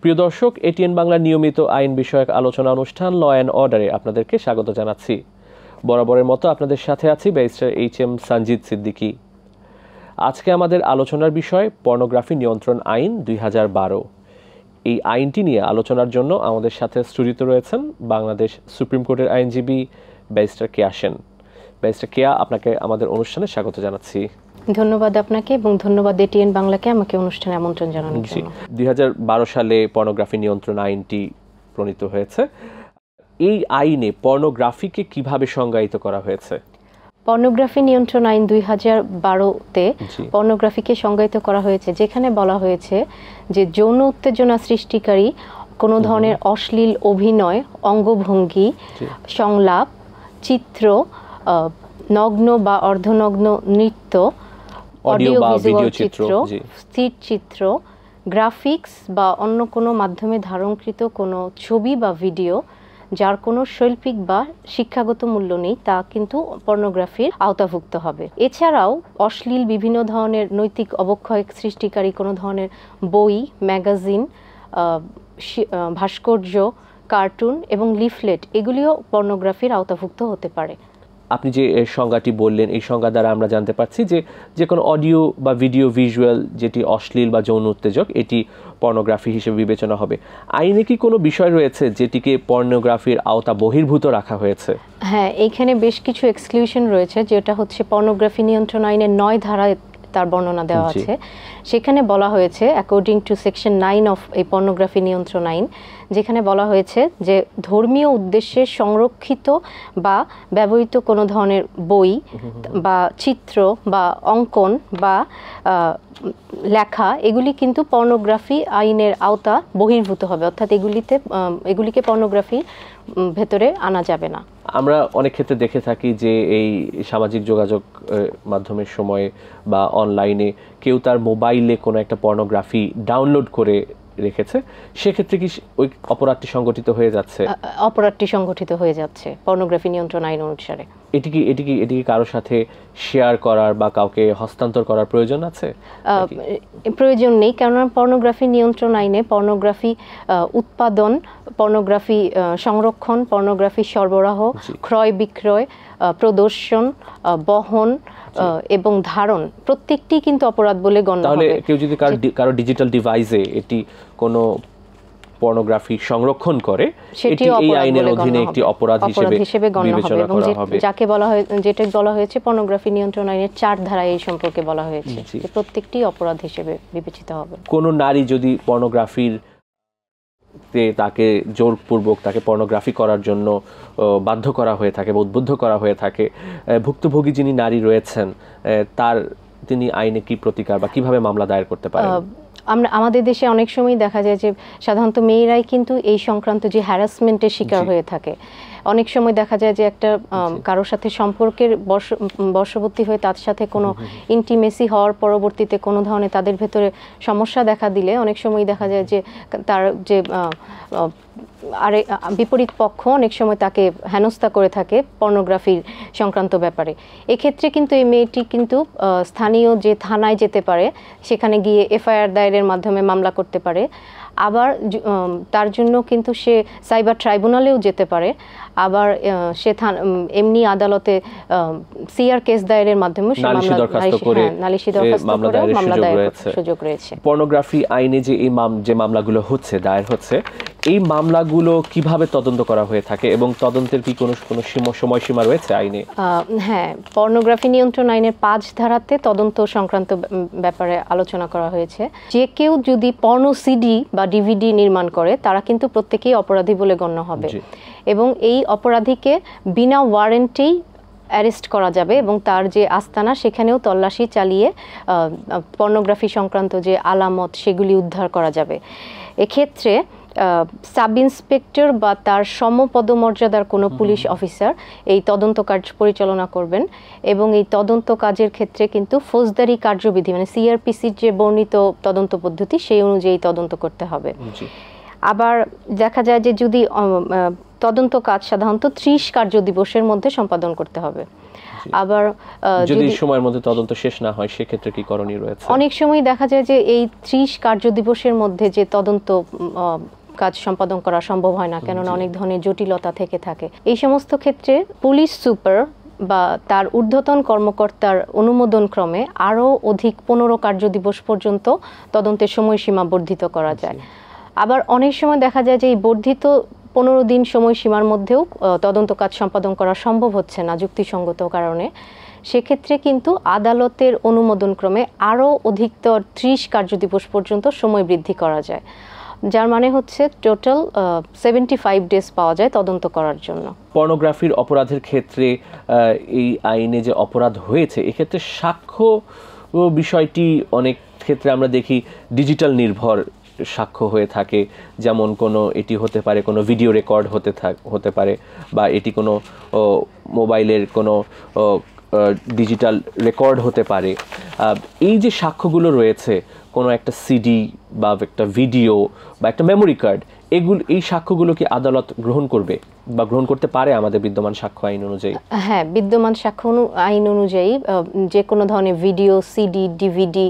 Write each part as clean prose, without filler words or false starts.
প্রিয় দর্শক, এটিএন বাংলার নিয়মিত আইন বিষয়ক আলোচনা অনুষ্ঠান ল অ্যান্ড অর্ডারে আপনাদেরকে স্বাগত জানাচ্ছি। বরাবরের মতো আপনাদের সাথে আছি ব্যারিস্টার এইচ.এম. সানজিদ সিদ্দিকী। আজকে আমাদের আলোচনার বিষয় পর্নোগ্রাফি নিয়ন্ত্রণ আইন 2012। এই আইনটি নিয়ে আলোচনার জন্য আমাদের সাথে স্টুডিওতে রয়েছেন বাংলাদেশ সুপ্রিম কোর্টের আইনজীবী ব্যারিস্টার কেয়া সেন। ব্যারিস্টার কেয়া, আপনাকে আমাদের অনুষ্ঠানে স্বাগত জানাচ্ছি। ধন্যবাদ আপনাকে এবং ধন্যবাদ এটিএন বাংলাকে আমাকে অনুষ্ঠানে আমন্ত্রণ জানানোর জন্য। 2012 সালে পর্নোগ্রাফি নিয়ন্ত্রণ আইনটি প্রণীত হয়েছে। এই আইনে পর্নোগ্রাফিকে কিভাবে সংজ্ঞায়িত করা হয়েছে? পর্নোগ্রাফি নিয়ন্ত্রণ আইন 2012-তে পর্নোগ্রাফিকে সংজ্ঞায়িত করা হয়েছে, যেখানে বলা হয়েছে যে যৌন উত্তেজনা সৃষ্টিকারী কোনো ধরনের অশ্লীল অভিনয়, অঙ্গভঙ্গি, সংলাপ, চিত্র, নগ্ন বা অর্ধনগ্ন নৃত্য, অডিও ভিজুয়াল চিত্র, স্থির চিত্র, গ্রাফিক্স বা অন্য কোনো মাধ্যমে ধারণকৃত কোনো ছবি বা ভিডিও যার কোনো শৈল্পিক বা শিক্ষাগত মূল্য নেই, তা কিন্তু পর্নোগ্রাফির আওতাভুক্ত হবে। এছাড়াও অশ্লীল বিভিন্ন ধরনের নৈতিক অবক্ষয় সৃষ্টিকারী কোনো ধরনের বই, ম্যাগাজিন, ভাস্কর্য, কার্টুন এবং লিফলেট, এগুলিও পর্নোগ্রাফির আওতাভুক্ত হতে পারে। আপনি যে সংজ্ঞাটি বললেন, এই সংজ্ঞা দ্বারা আমরা জানতে পারছি যে কোনো অডিও বা ভিডিও ভিজুয়াল যেটি অশ্লীল বা যৌন উত্তেজক, এটি পর্নোগ্রাফি হিসেবে বিবেচনা হবে। আইনে কি কোনো বিষয় রয়েছে যেটিকে পর্নোগ্রাফির আওতা বহির্ভূত রাখা হয়েছে? হ্যাঁ, এইখানে বেশ কিছু এক্সক্লুশন রয়েছে, যেটা হচ্ছে পর্নোগ্রাফি নিয়ন্ত্রণ আইনের 9 ধারায় তার বর্ণনা দেওয়া আছে। সেখানে বলা হয়েছে অ্যাকর্ডিং টু সেকশন 9 অফ এই পর্নোগ্রাফি নিয়ন্ত্রণ আইন, যেখানে বলা হয়েছে যে ধর্মীয় উদ্দেশ্যে সংরক্ষিত বা ব্যবহৃত কোনো ধরনের বই বা চিত্র বা অঙ্কন বা লেখা, এগুলি কিন্তু পর্নোগ্রাফি আইনের আওতা বহির্ভূত হবে, অর্থাৎ এগুলিকে পর্নোগ্রাফি ভেতরে আনা যাবে না। আমরা অনেক ক্ষেত্রে দেখে থাকি যে এই সামাজিক যোগাযোগ মাধ্যমের সময়ে বা অনলাইনে কেউ তার মোবাইলে কোনো একটা পর্নোগ্রাফি ডাউনলোড করে রেখেছে, সেক্ষেত্রে কি ওই অপরাধটি সংগঠিত হয়ে যাচ্ছে? অপরাধটি সংগঠিত হয়ে যাচ্ছে পর্নোগ্রাফি নিয়ন্ত্রণ আইন অনুসারে। এটি কি কারোর সাথে শেয়ার করার বা কাউকে হস্তান্তর করার প্রয়োজন আছে? প্রয়োজন নেই, কেননা পর্নোগ্রাফি নিয়ন্ত্রণ আইনে পর্নোগ্রাফি উৎপাদন, পর্নোগ্রাফি সংরক্ষণ, পর্নোগ্রাফি সরবরাহ, ক্রয় বিক্রয়, প্রদর্শন, বহন এবং ধারণ প্রত্যেকটি কিন্তু অপরাধ বলে গণ্য হবে। তাহলে কেউ যদি কারো ডিজিটাল ডিভাইসে এটি কোনো পর্নোগ্রাফি সংরক্ষণ করে, এটি এই আইনের অধীনে একটি অপরাধ হিসেবে গণ্য হবে এবং যাকে বলা হয়, যেটা বলা হয়েছে পর্নোগ্রাফি নিয়ন্ত্রণ আইনের 4 ধারায় এই সম্পর্কে বলা হয়েছে যে প্রত্যেকটি অপরাধ হিসেবে বিবেচিত হবে। কোনো নারী যদি পর্নোগ্রাফির তাকে জোরপূর্বক তাকে পর্নোগ্রাফি করার জন্য বাধ্য করা হয়ে থাকে বা উদ্বুদ্ধ করা হয়ে থাকে, ভুক্তভোগী যিনি নারী রয়েছেন তিনি আইনে কি প্রতিকার বা কিভাবে মামলা দায়ের করতে পারেন? আমাদের দেশে অনেক সময় দেখা যায় যে সাধারণত মেয়েরাই কিন্তু এই সংক্রান্ত যে হ্যারাসমেন্টের শিকার হয়ে থাকে। অনেক সময় দেখা যায় যে একটা কারোর সাথে সম্পর্কের বশবর্তী হয়ে তার সাথে কোনো ইন্টিমেসি হওয়ার পরবর্তীতে কোনো ধরনের তাদের ভেতরে সমস্যা দেখা দিলে অনেক সময় দেখা যায় যে তার যে বিপরীত পক্ষ অনেক সময় তাকে হেনস্থা করে থাকে পর্নোগ্রাফির সংক্রান্ত ব্যাপারে। এক্ষেত্রে কিন্তু এই মেয়েটি কিন্তু স্থানীয় যে থানায় যেতে পারে, সেখানে গিয়ে এফআইআর দায়েরের মাধ্যমে মামলা করতে পারে। আবার তার জন্য কিন্তু সে সাইবার ট্রাইব্যুনালেও যেতে পারে। আবার সে এমনি আদালতে সিআর কেস দায়েরের মাধ্যমে নালিশি দরখাস্ত করে মামলা দায়েরের সুযোগ রয়েছে। পর্নোগ্রাফি আইনে যে এই যে মামলাগুলো দায়ের হচ্ছে, এই মামলাগুলো কিভাবে তদন্ত করা হয়ে থাকে এবং তদন্তের কি কোনো সময়সীমা রয়েছে আইনে? হ্যাঁ, পর্নোগ্রাফি নিয়ন্ত্রণ আইনের 5 ধারাতে তদন্ত সংক্রান্ত ব্যাপারে আলোচনা করা হয়েছে। যে কেউ যদি পর্নো সিডি বা ডিভিডি নির্মাণ করে, তারা কিন্তু প্রত্যেকেই অপরাধী বলে গণ্য হবে এবং এই অপরাধীকে বিনা ওয়ারেন্টেই অ্যারেস্ট করা যাবে এবং তার যে আস্তানা, সেখানেও তল্লাশি চালিয়ে পর্নোগ্রাফি সংক্রান্ত যে আলামত, সেগুলি উদ্ধার করা যাবে। এক্ষেত্রে সাব ইন্সপেক্টর বা তার সমপদমর্যাদার কোনো পুলিশ অফিসার এই তদন্ত কাজ পরিচালনা করবেন এবং এই তদন্ত কাজের ক্ষেত্রে কিন্তু ফৌজদারি কার্যবিধি মানে সিআরপিসির যে বর্ণিত তদন্ত পদ্ধতি, সেই অনুযায়ী তদন্ত করতে হবে। আবার দেখা যায় যে যদি তদন্ত কাজ সাধারণত 30 কার্য দিবসের মধ্যে সম্পাদন করতে হবে। আবার যদি সময়ের মধ্যে তদন্ত শেষ না হয় সেক্ষেত্রে কি করণীয় রয়েছে? অনেক সময় দেখা যায় যে এই 30 কার্যদিবসের মধ্যে যে তদন্ত কাজ সম্পাদন করা সম্ভব হয় না, কেননা অনেক ধরনের জটিলতা থেকে থাকে। এই সমস্ত ক্ষেত্রে পুলিশ সুপার বা তার ঊর্ধ্বতন কর্মকর্তার অনুমোদন ক্রমে আরও অধিক 15 কার্যদিবস পর্যন্ত তদন্তের সময়সীমা বর্ধিত করা যায়। আবার অনেক সময় দেখা যায় যে এই বর্ধিত 15 দিন সময়সীমার মধ্যেও তদন্ত কাজ সম্পাদন করা সম্ভব হচ্ছে না যুক্তিসঙ্গত কারণে। সেক্ষেত্রে কিন্তু আদালতের অনুমোদন ক্রমে আরও অধিকতর 30 কার্যদিবস পর্যন্ত সময় বৃদ্ধি করা যায়, যার মানে হচ্ছে টোটাল 75 ডেজ পাওয়া যায় তদন্ত করার জন্য। পর্নোগ্রাফির অপরাধের ক্ষেত্রে এই আইনে যে অপরাধ হয়েছে এক্ষেত্রে সাক্ষ্য বিষয়টি অনেক ক্ষেত্রে আমরা দেখি ডিজিটাল নির্ভর সাক্ষ্য হয়ে থাকে, যেমন এটি হতে পারে কোনো ভিডিও রেকর্ড হতে পারে, বা এটি কোনো মোবাইলের কোনো ডিজিটাল রেকর্ড হতে পারে। এই যে সাক্ষ্যগুলো রয়েছে, কোনো একটা সিডি বা একটা ভিডিও বা একটা মেমোরি কার্ড, এই সাক্ষ্যগুলো কি আদালত গ্রহণ করবে বা গ্রহণ করতে পারে আমাদের বিদ্যমান সাক্ষ্য আইন অনুযায়ী? হ্যাঁ, বিদ্যমান সাক্ষ্য আইন অনুযায়ী যে কোনো ধরনের ভিডিও, সিডি, ডিভিডি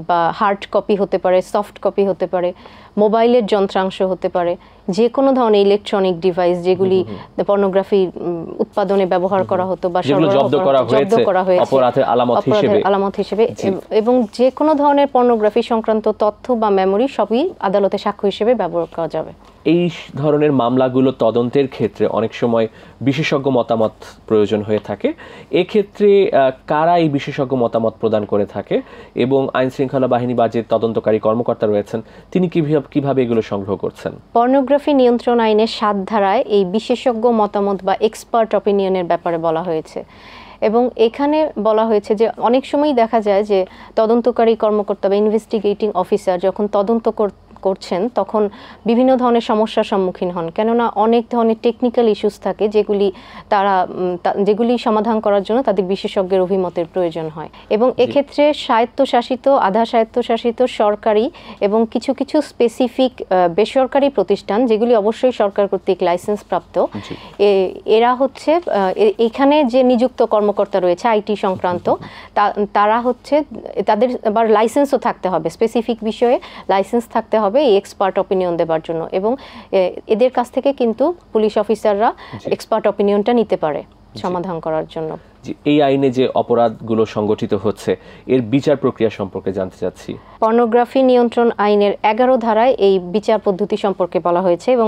বা হার্ড কপি হতে পারে, সফট কপি হতে পারে, মোবাইলের যন্ত্রাংশ হতে পারে, যে কোনো ধরনের ইলেকট্রনিক ডিভাইস যেগুলি পর্নোগ্রাফি উৎপাদনে ব্যবহার করা হতো বা জব্দ করা হয়েছে অপরাধের আলামত হিসেবে, এবং যে কোনো ধরনের পর্নোগ্রাফি সংক্রান্ত তথ্য বা মেমোরি সবই আদালতে সাক্ষ্য হিসেবে ব্যবহার করা যাবে। এই ধরনের মামলাগুলো তদন্তের ক্ষেত্রে অনেক সময় বিশেষজ্ঞ মতামত প্রয়োজন হয়ে থাকে। এক্ষেত্রে কারা এই বিশেষজ্ঞ মতামত প্রদান করে থাকে এবং আইন শৃঙ্খলা বাহিনী বা যে তদন্তকারী কর্মকর্তা রয়েছেন তিনি কিভাবে এগুলো সংগ্রহ করছেন? পর্নোগ্রাফি নিয়ন্ত্রণ আইনের 7 ধারায় এই বিশেষজ্ঞ মতামত বা এক্সপার্ট অপিনিয়নের ব্যাপারে বলা হয়েছে, এবং এখানে বলা হয়েছে যে অনেক সময় দেখা যায় যে তদন্তকারী কর্মকর্তা বা ইনভেস্টিগেটিং অফিসার যখন তদন্ত করছেন তখন বিভিন্ন ধরনের সমস্যার সম্মুখীন হন, কেননা অনেক ধরনের টেকনিক্যাল ইস্যুস থাকে যেগুলি সমাধান করার জন্য তাদের বিশেষজ্ঞের অভিমতের প্রয়োজন হয়। এবং এক্ষেত্রে স্বায়ত্তশাসিত, আধা স্বায়ত্তশাসিত, সরকারি এবং কিছু কিছু স্পেসিফিক বেসরকারি প্রতিষ্ঠান যেগুলি অবশ্যই সরকার কর্তৃক লাইসেন্স প্রাপ্ত, এরা হচ্ছে এখানে যে নিযুক্ত কর্মকর্তা রয়েছে আইটি সংক্রান্ত, তারা হচ্ছে তাদের আবার লাইসেন্সও থাকতে হবে, স্পেসিফিক বিষয়ে লাইসেন্স থাকতে হবে এই এক্সপার্ট অপিনিয়ন দেবার জন্য, এবং এদের কাছ থেকে কিন্তু পুলিশ অফিসাররা এক্সপার্ট অপিনিয়নটা নিতে পারে সমাধান করার জন্য। এই আইনে যে অপরাধগুলো সংগঠিত হচ্ছে এর বিচার প্রক্রিয়া সম্পর্কে জানতে চাচ্ছি। পর্নোগ্রাফি নিয়ন্ত্রণ আইনের 11 ধারায় এই বিচার পদ্ধতি সম্পর্কে বলা হয়েছে, এবং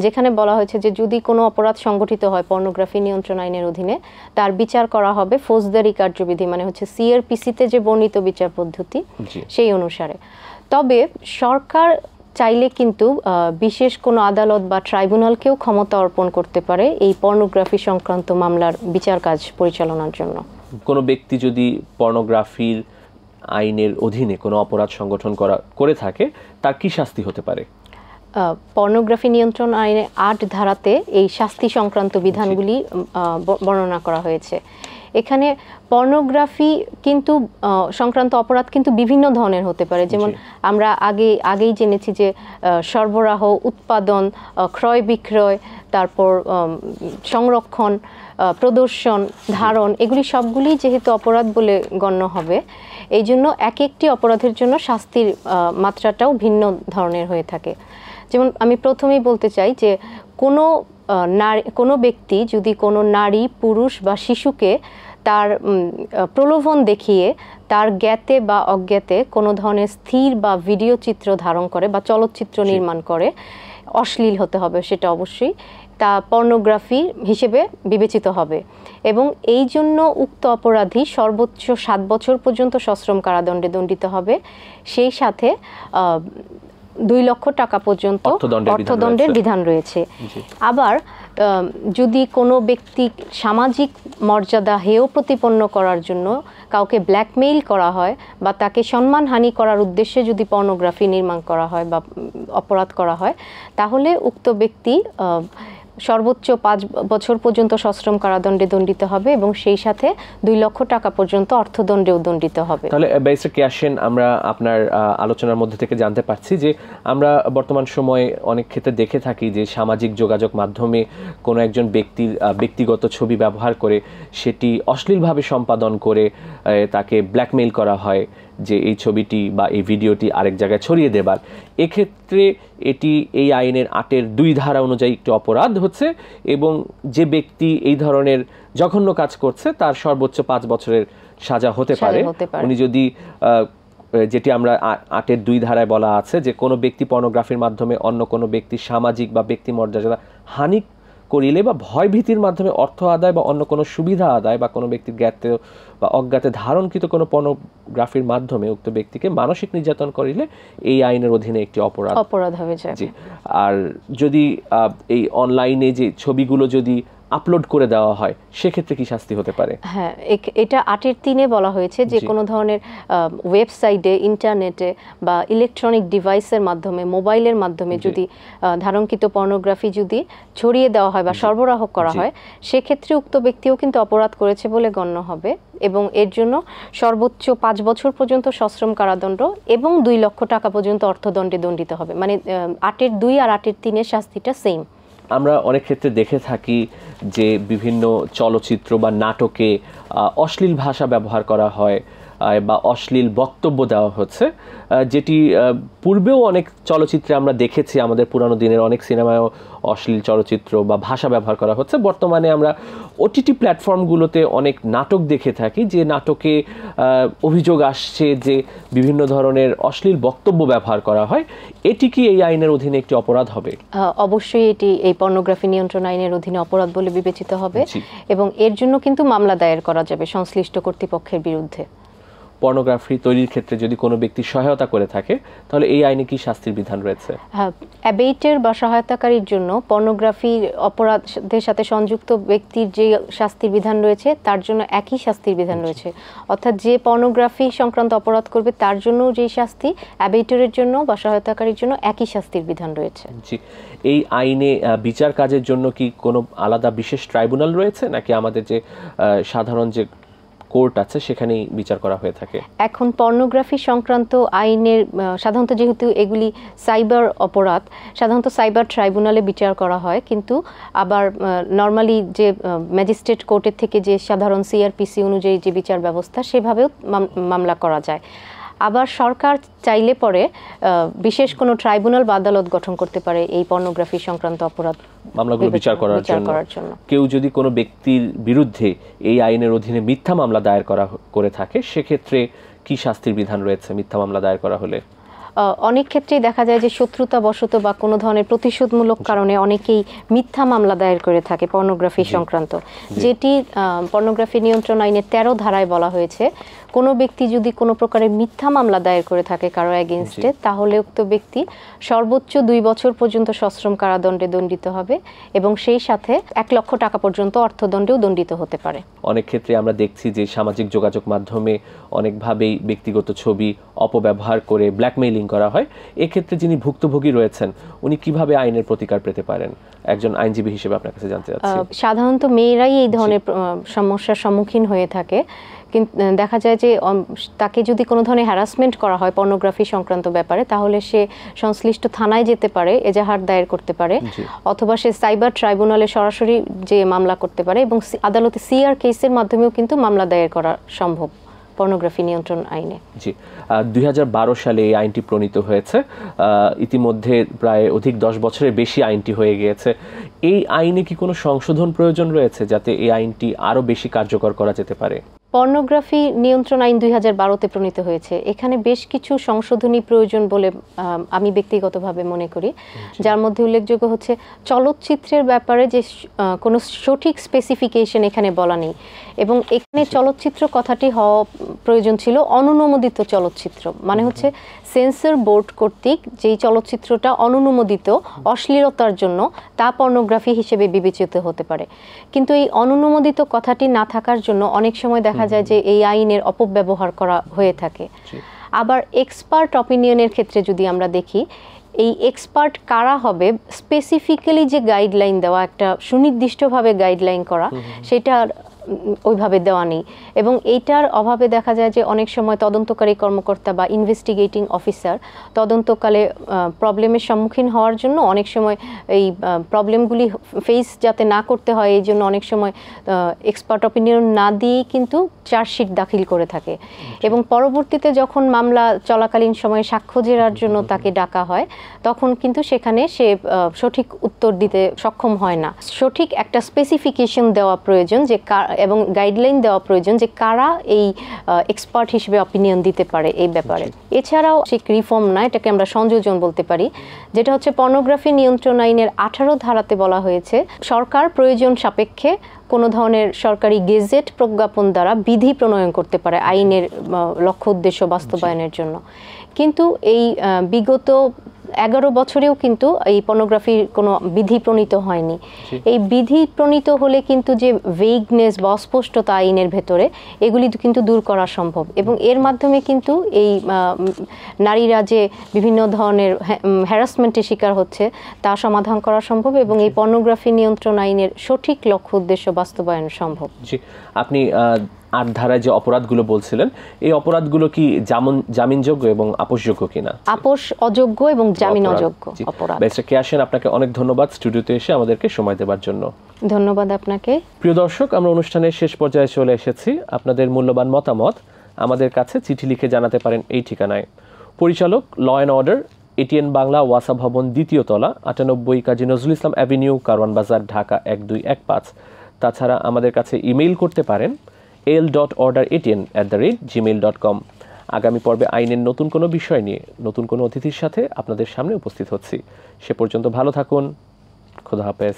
যেখানে বলা হয়েছে যে যদি কোনো অপরাধ সংগঠিত হয় পর্নোগ্রাফি নিয়ন্ত্রণ আইনের অধীনে তার বিচার করা হবে ফৌজদারি কার্যবিধি, মানে হচ্ছে সিআরপিসিতে যে বর্ণিত বিচার পদ্ধতি সেই অনুসারে। তবে সরকার চাইলে কিন্তু বিশেষ কোনো আদালত বা ট্রাইব্যুনালকেও ক্ষমতা অর্পণ করতে পারে এই পর্নোগ্রাফি সংক্রান্ত মামলার বিচার কাজ পরিচালনার জন্য। কোনো ব্যক্তি যদি পর্নোগ্রাফির আইনের অধীনে কোনো অপরাধ সংগঠন করে থাকে তার কি শাস্তি হতে পারে? পর্নোগ্রাফি নিয়ন্ত্রণ আইনে 8 ধারাতে এই শাস্তি সংক্রান্ত বিধানগুলি বর্ণনা করা হয়েছে। এখানে পর্নোগ্রাফি কিন্তু সংক্রান্ত অপরাধ কিন্তু বিভিন্ন ধরনের হতে পারে, যেমন আমরা আগেই জেনেছি যে সরবরাহ, উৎপাদন, ক্রয় বিক্রয়, তারপর সংরক্ষণ, প্রদর্শন, ধারণ, এগুলি সবগুলি যেহেতু অপরাধ বলে গণ্য হবে, এই জন্য এক একটি অপরাধের জন্য শাস্তির মাত্রাটাও ভিন্ন ধরনের হয়ে থাকে। যেমন আমি প্রথমেই বলতে চাই যে কোনো ব্যক্তি যদি কোনো নারী, পুরুষ বা শিশুকে তার প্রলোভন দেখিয়ে তার জ্ঞাতে বা অজ্ঞাতে কোনো ধরনের স্থির বা ভিডিও চিত্র ধারণ করে বা চলচ্চিত্র নির্মাণ করে, অশ্লীল হতে হবে সেটা অবশ্যই, তা পর্নোগ্রাফি হিসেবে বিবেচিত হবে, এবং এই জন্য উক্ত অপরাধী সর্বোচ্চ 7 বছর পর্যন্ত সশ্রম কারাদণ্ডে দণ্ডিত হবে, সেই সাথে 2 লক্ষ টাকা পর্যন্ত অর্থদণ্ডের বিধান রয়েছে। আবার যদি কোনো ব্যক্তি সামাজিক মর্যাদা হেয় প্রতিপন্ন করার জন্য কাউকে ব্ল্যাকমেইল করা হয় বা তাকে সম্মানহানি করার উদ্দেশ্যে যদি পর্নোগ্রাফি নির্মাণ করা হয় বা অপরাধ করা হয়, তাহলে উক্ত ব্যক্তি সর্বোচ্চ 5 বছর পর্যন্ত সশ্রম কারাদণ্ডে দণ্ডিত হবে এবং সেই সাথে 2 লক্ষ টাকা পর্যন্ত অর্থদণ্ডেও দণ্ডিত হবে। তাহলে ব্যারিস্টার কেয়াসেন, আমরা আপনার আলোচনার মধ্যে থেকে জানতে পারছি যে আমরা বর্তমান সময়ে অনেক ক্ষেত্রে দেখে থাকি যে সামাজিক যোগাযোগ মাধ্যমে কোনো একজন ব্যক্তির ব্যক্তিগত ছবি ব্যবহার করে সেটি অশ্লীলভাবে সম্পাদন করে তাকে ব্ল্যাকমেইল করা হয় যে এই ছবিটি বা এই ভিডিওটি আরেক জায়গায় ছড়িয়ে দেবার। এক্ষেত্রে এটি এই আইনের 8-এর 2 ধারা অনুযায়ী একটি অপরাধ হচ্ছে এবং যে ব্যক্তি এই ধরনের জঘন্য কাজ করছে তার সর্বোচ্চ 5 বছরের সাজা হতে পারে। উনি যদি যেটি আমরা 8-এর 2 ধারায় বলা আছে যে কোনো ব্যক্তি পর্নোগ্রাফির মাধ্যমে অন্য কোনো ব্যক্তির সামাজিক বা ব্যক্তি মর্যাদা হানি করিলে বা ভয়ভীতির মাধ্যমে অর্থ আদায় বা অন্য কোনো সুবিধা আদায় বা কোনো ব্যক্তির জ্ঞাতে বা অজ্ঞাতে ধারণকৃত কোনো পর্নোগ্রাফির মাধ্যমে উক্ত ব্যক্তিকে মানসিক নির্যাতন করিলে এই আইনের অধীনে একটি অপরাধ হবে যাবে। আর যদি এই অনলাইনে যে ছবিগুলো যদি আপলোড করে দেওয়া হয় সেক্ষেত্রে কি শাস্তি হতে পারে? হ্যাঁ, এটা 8-এর 3-এ বলা হয়েছে যে কোনো ধরনের ওয়েবসাইটে, ইন্টারনেটে বা ইলেকট্রনিক ডিভাইসের মাধ্যমে, মোবাইলের মাধ্যমে যদি ধারণকৃত পর্নোগ্রাফি যদি ছড়িয়ে দেওয়া হয় বা সরবরাহ করা হয় সেক্ষেত্রে উক্ত ব্যক্তিও কিন্তু অপরাধ করেছে বলে গণ্য হবে এবং এর জন্য সর্বোচ্চ 5 বছর পর্যন্ত সশ্রম কারাদণ্ড এবং 2 লক্ষ টাকা পর্যন্ত অর্থদণ্ডে দণ্ডিত হবে। মানে 8-এর 2 আর 8-এর 3-এর শাস্তিটা সেম। আমরা অনেক ক্ষেত্রে দেখে থাকি যে বিভিন্ন চলচ্চিত্র বা নাটকে অশ্লীল ভাষা ব্যবহার করা হয় বা অশ্লীল বক্তব্য দেওয়া হচ্ছে, যেটি পূর্বেও অনেক চলচ্চিত্রে আমরা দেখেছি। আমাদের পুরানো দিনের অনেক সিনেমায়ও অশ্লীল চলচ্চিত্র বা ভাষা ব্যবহার করা হচ্ছে। বর্তমানে আমরা ওটিটি প্ল্যাটফর্মগুলোতে অনেক নাটক দেখে থাকি যে নাটকে অভিযোগ আসছে যে বিভিন্ন ধরনের অশ্লীল বক্তব্য ব্যবহার করা হয়। এটি কি এই আইনের অধীনে একটি অপরাধ হবে? অবশ্যই এটি এই পর্নোগ্রাফি নিয়ন্ত্রণ আইনের অধীনে অপরাধ বলে বিবেচিত হবে এবং এর জন্য কিন্তু মামলা দায়ের করা যাবে সংশ্লিষ্ট কর্তৃপক্ষের বিরুদ্ধে। পর্নোগ্রাফি তৈরির ক্ষেত্রে যদি কোনো ব্যক্তি সহায়তা করে থাকে তাহলে এই আইনে কি শাস্তির বিধান রয়েছে? হ্যাঁ, অ্যাবেইটের বা সহায়তাকারীর জন্য পর্নোগ্রাফির অপরাধের সাথে সংযুক্ত ব্যক্তির যে শাস্তির বিধান রয়েছে তার জন্য একই শাস্তির বিধান রয়েছে। অর্থাৎ যে পর্নোগ্রাফি সংক্রান্ত অপরাধ করবে তার জন্য যে শাস্তি, অ্যাবেইটের জন্য বা সহায়তাকারীর জন্য একই শাস্তির বিধান রয়েছে। জি, এই আইনে বিচার কাজের জন্য কি কোনো আলাদা বিশেষ ট্রাইব্যুনাল রয়েছে নাকি আমাদের যে সাধারণ যে কোর্ট আছে সেখানেই বিচার করা হয়ে থাকে? এখন পর্নোগ্রাফি সংক্রান্ত আইনের সাধারণত যেহেতু এগুলি সাইবার অপরাধ, সাধারণত সাইবার ট্রাইব্যুনালে বিচার করা হয়, কিন্তু আবার নর্মালি যে ম্যাজিস্ট্রেট কোর্টের থেকে যে সাধারণ সিআরপিসি অনুযায়ী যে বিচার ব্যবস্থা সেভাবেও মামলা করা যায়। আবার সরকার চাইলে পরে বিশেষ কোনো ট্রাইব্যুনাল বা আদালত গঠন করতে পারে এই পর্নোগ্রাফি সংক্রান্ত অপরাধ মামলাগুলো বিচার করার জন্য। কেউ যদি কোনো ব্যক্তির বিরুদ্ধে এই আইনের অধীনে মিথ্যা মামলা দায়ের করে থাকে সেক্ষেত্রে কি শাস্তির বিধান রয়েছে মিথ্যা মামলা দায়ের করা হলে? অনেক ক্ষেত্রেই দেখা যায় যে শত্রুতাবশত বা কোনো ধরনের প্রতিশোধমূলক কারণে অনেকেই মিথ্যা মামলা দায়ের করে থাকে পর্নোগ্রাফি সংক্রান্ত, যেটি পর্নোগ্রাফি নিয়ন্ত্রণ আইনের 13 ধারায় বলা হয়েছে কোনো ব্যক্তি যদি কোনো প্রকারের মিথ্যা মামলা দায়ের করে থাকে কারো এগেইনস্টে তাহলে উক্ত ব্যক্তি সর্বোচ্চ 2 বছর পর্যন্ত সশ্রম কারাদণ্ডে দণ্ডিত হবে এবং সেই সাথে 1 লক্ষ টাকা পর্যন্ত অর্থদণ্ডেও দণ্ডিত হতে পারে। অনেক ক্ষেত্রে আমরা দেখছি যে সামাজিক যোগাযোগ মাধ্যমে অনেকভাবেই ব্যক্তিগত ছবি অপব্যবহার করে ব্ল্যাকমেইলিং করা হয়। এক্ষেত্রে যিনি ভুক্তভোগী রয়েছেন উনি কিভাবে আইনের প্রতিকার পেতে পারেন? একজন আইনজীবী হিসেবে আপনার কাছে জানতে চাচ্ছি। সাধারণত মেয়েরাই এই ধরনের সমস্যার সম্মুখীন হয়ে থাকে, কিন্তু দেখা যায় যে তাকে যদি কোনো ধরনের হ্যারাসমেন্ট করা হয় পর্নোগ্রাফি সংক্রান্ত ব্যাপারে তাহলে সে সংশ্লিষ্ট থানায় যেতে পারে, এজাহার দায়ের করতে পারে, অথবা সে সাইবার ট্রাইব্যুনালে সরাসরি যে মামলা করতে পারে এবং আদালতে সিআর কেসের মাধ্যমেও কিন্তু মামলা দায়ের করা সম্ভব পর্নোগ্রাফি নিয়ন্ত্রণ আইনে। জি, 2012 সালে এই আইনটি প্রণীত হয়েছে। ইতিমধ্যে প্রায় অধিক 10 বছরের বেশি আইনটি হয়ে গিয়েছে। এই আইনে কি কোনো সংশোধন প্রয়োজন রয়েছে যাতে এই আইনটি আরও বেশি কার্যকর করা যেতে পারে? পর্নোগ্রাফি নিয়ন্ত্রণ আইন 2012-তে প্রণীত হয়েছে। এখানে বেশ কিছু সংশোধনী প্রয়োজন বলে আমি ব্যক্তিগতভাবে মনে করি, যার মধ্যে উল্লেখযোগ্য হচ্ছে চলচ্চিত্রের ব্যাপারে যে কোনো সঠিক স্পেসিফিকেশন এখানে বলা নেই এবং এখানে চলচ্চিত্র কথাটি হওয়া প্রয়োজন ছিল অনুমোদিত চলচ্চিত্র, মানে হচ্ছে সেন্সর বোর্ড কর্তৃক যেই চলচ্চিত্রটা অনুমোদিত অশ্লীলতার জন্য তা পর্নোগ্রাফি হিসেবে বিবেচিত হতে পারে। কিন্তু এই অনুমোদিত কথাটি না থাকার জন্য অনেক সময় দেখা যায় যে এই আইনের অপব্যবহার করা হয়ে থাকে। আবার এক্সপার্ট অপিনিয়নের ক্ষেত্রে যদি আমরা দেখি, এই এক্সপার্ট কারা হবে স্পেসিফিক্যালি যে গাইডলাইন দেওয়া, একটা সুনির্দিষ্টভাবে গাইডলাইন করা, সেটা ওইভাবে দেওয়া নেই। এবং এইটার অভাবে দেখা যায় যে অনেক সময় তদন্তকারী কর্মকর্তা বা ইনভেস্টিগেটিং অফিসার তদন্তকালে প্রবলেমের সম্মুখীন হওয়ার জন্য অনেক সময় এই প্রবলেমগুলি ফেস যাতে না করতে হয় এই জন্য অনেক সময় এক্সপার্ট অপিনিয়ন না দিয়েই কিন্তু চার্জশিট দাখিল করে থাকে। এবং পরবর্তীতে যখন মামলা চলাকালীন সময়ে সাক্ষ্য জেরার জন্য তাকে ডাকা হয়, তখন কিন্তু সেখানে সে সঠিক উত্তর দিতে সক্ষম হয় না। সঠিক একটা স্পেসিফিকেশন দেওয়া প্রয়োজন যে এবং গাইডলাইন দেওয়া প্রয়োজন যে কারা এই এক্সপার্ট হিসেবে অপিনিয়ন দিতে পারে এই ব্যাপারে। এছাড়াও সে রিফর্ম না, এটাকে আমরা সংযোজন বলতে পারি, যেটা হচ্ছে পর্নোগ্রাফি নিয়ন্ত্রণ আইনের 18 ধারাতে বলা হয়েছে সরকার প্রয়োজন সাপেক্ষে কোনো ধরনের সরকারি গেজেট প্রজ্ঞাপন দ্বারা বিধি প্রণয়ন করতে পারে আইনের লক্ষ্য উদ্দেশ্য বাস্তবায়নের জন্য। কিন্তু এই বিগত 11 বছরেও কিন্তু এই পর্নোগ্রাফির কোনো বিধি প্রণীত হয়নি। এই বিধি প্রণীত হলে কিন্তু যে ভেগনেস বা অস্পষ্টতা আইনের ভেতরে, এগুলি কিন্তু দূর করা সম্ভব। এবং এর মাধ্যমে কিন্তু এই নারীরা যে বিভিন্ন ধরনের হ্যারাসমেন্টের শিকার হচ্ছে তা সমাধান করা সম্ভব এবং এই পর্নোগ্রাফি নিয়ন্ত্রণ আইনের সঠিক লক্ষ্য উদ্দেশ্য বাস্তবায়ন সম্ভব। জি, আপনি 8 ধারায় যে অপরাধগুলো বলছিলেন, এই অপরাধগুলো কি জামিনযোগ্য এবং আপোষযোগ্য কিনা? আপোষ অযোগ্য এবং জামিন অযোগ্য অপরাধ। ব্যারিস্টার কেয়া সেন, আপনাকে অনেক ধন্যবাদ স্টুডিওতে এসে আমাদেরকে সময় দেওয়ার জন্য। ধন্যবাদ আপনাকে। প্রিয় দর্শক, আমরা অনুষ্ঠানের শেষ পর্যায়ে চলে এসেছি। আপনাদের মূল্যবান মতামত আমাদের কাছে চিঠি লিখে জানাতে পারেন এই ঠিকানায়। পরিচালক, law and order, ATN Bangla, ওয়াসা ভবন, 2য় তলা, 98 কাজী নজরুল ইসলাম অ্যাভিনিউ, কারওয়ান বাজার, ঢাকা 1215। তাছাড়া আমাদের কাছে ইমেইল করতে পারেন l.orderatn@gmail.com। আগামী পর্বে আইনের নতুন কোনো বিষয় নিয়ে নতুন কোনো অতিথির সাথে আপনাদের সামনে উপস্থিত হচ্ছি। সে পর্যন্ত ভালো থাকুন। খোদা হাফেজ।